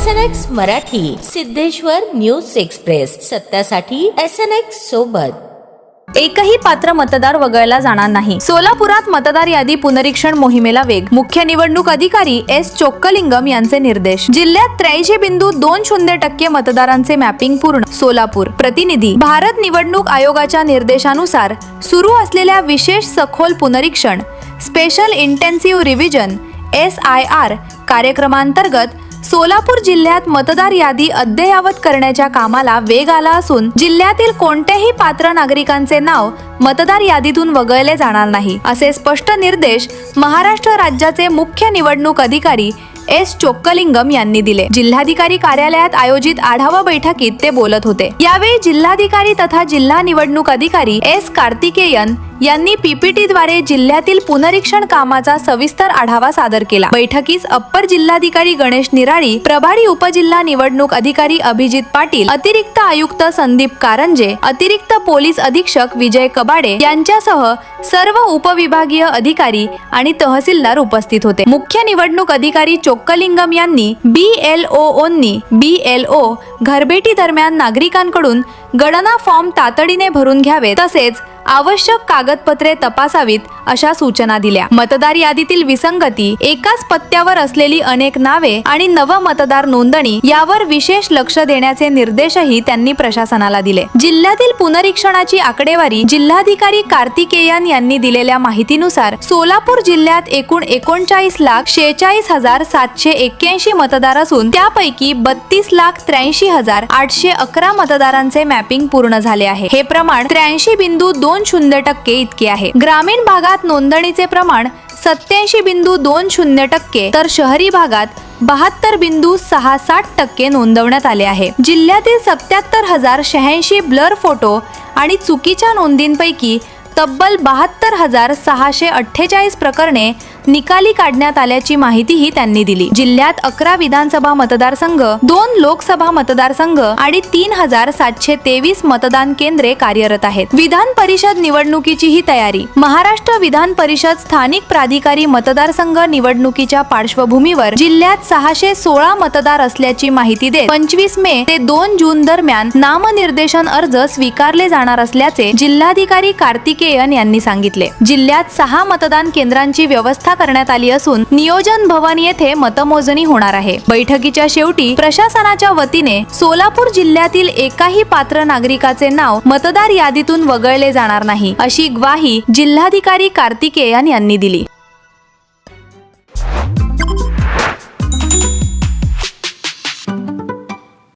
SNX Marathi, Siddheshwar news express, सत्यासाठी SNX सोबत. एकही पात्र मतदार वगळला जाणार नाही. सोलापुरात मतदार यादी पुनरीक्षण मोहिमेला वेग. मुख्य निवडणूक अधिकारी एस चोक्कलिंगम यांचे निर्देश. जिल्ह्यात 83.20% मतदारांचे मॅपिंग पूर्ण. सोलापूर. प्रतिनिधी. भारत निवडणूक आयोगाच्या निर्देशानुसार सुरू असलेल्या विशेष सखोल पुनरीक्षण स्पेशल इंटेन्सिव्ह रिव्हिजन SIR कार्यक्रमांतर्गत सोलापूर जिल्ह्यात मतदार यादी अद्ययावत करण्याच्या कामाला वेग आला असून जिल्ह्यातील कोणत्याही पात्र नागरिकांचे नाव मतदार यादीतून वगळले जाणार नाही असे स्पष्ट निर्देश महाराष्ट्र राज्याचे मुख्य निवडणूक अधिकारी एस चोक्कलिंगम यांनी दिले. जिल्हाधिकारी कार्यालयात आयोजित आढावा बैठकीत ते बोलत होते. यावेळी जिल्हाधिकारी तथा जिल्हा निवडणूक अधिकारी एस कार्तिकेयन यांनी PPT द्वारे जिल्ह्यातील पुनरीक्षण कामाचा सविस्तर आढावा सादर केला. बैठकीस अप्पर जिल्हाधिकारी गणेश निराळी, प्रभारी उपजिल्हा निवडणूक अधिकारी अभिजित पाटील, अतिरिक्त आयुक्त संदीप कारंजे, अतिरिक्त पोलीस अधीक्षक विजय कबाडे यांच्यासह सर्व उपविभागीय अधिकारी आणि तहसीलदार उपस्थित होते. मुख्य निवडणूक अधिकारी चोक्कलिंगम यांनी BLO घरभेटी दरम्यान नागरिकांकडून गणना फॉर्म तातडीने भरून घ्यावेत तसेच आवश्यक कागदपत्रे तपासावीत अशा सूचना दिल्या. मतदार यादीतील विसंगती, एकाच पत्त्यावर असलेली अनेक नावे आणि नव मतदार नोंदणी यावर विशेष लक्ष देण्याचे निर्देशही त्यांनी प्रशासनाला दिले. जिल्ह्यातील पुनरीक्षणाची आकडेवारी जिल्हाधिकारी कार्तिकेयन यांनी दिलेल्या माहितीनुसार सोलापूर जिल्ह्यात एकूण 39,46,781 मतदार असून त्यापैकी 32,83,811 मतदारांचे मॅपिंग पूर्ण झाले आहे. हे प्रमाण 83.20% इतके आहे. ग्रामीण भागात नोंदणीचे प्रमाण 87.20% तर शहरी भागात 72.67% नोंदवण्यात आले आहे. जिल्ह्यातील 77,086 ब्लर फोटो आणि चुकीच्या नोंदींपैकी तब्बल 72,648 प्रकरणे निकाली काढण्यात आल्याची माहितीही त्यांनी दिली. जिल्ह्यात 11 विधानसभा मतदारसंघ, 2 लोकसभा मतदारसंघ आणि 3,723 मतदान केंद्रे कार्यरत आहेत. विधान परिषद निवडणुकीची ही तयारी. महाराष्ट्र विधान परिषद स्थानिक प्राधिकारी मतदारसंघ निवडणुकीच्या पार्श्वभूमीवर जिल्ह्यात 616 मतदार असल्याची माहिती देत 25 मे ते 2 जून दरम्यान नामनिर्देशन अर्ज स्वीकारले जाणार असल्याचे जिल्हाधिकारी कार्तिकेयन यांनी सांगितले. जिल्ह्यात 6 मतदान केंद्रांची व्यवस्था करण्यात आली असून नियोजन भवन येथे मतमोजणी होणार आहे. बैठकीच्या शेवटी प्रशासनाच्या वतीने सोलापूर जिल्ह्यातील एकाही पात्र नागरिकाचे नाव मतदार यादीतून वगळले जाणार नाही अशी ग्वाही जिल्हाधिकारी कार्तिकेयन यांनी दिली.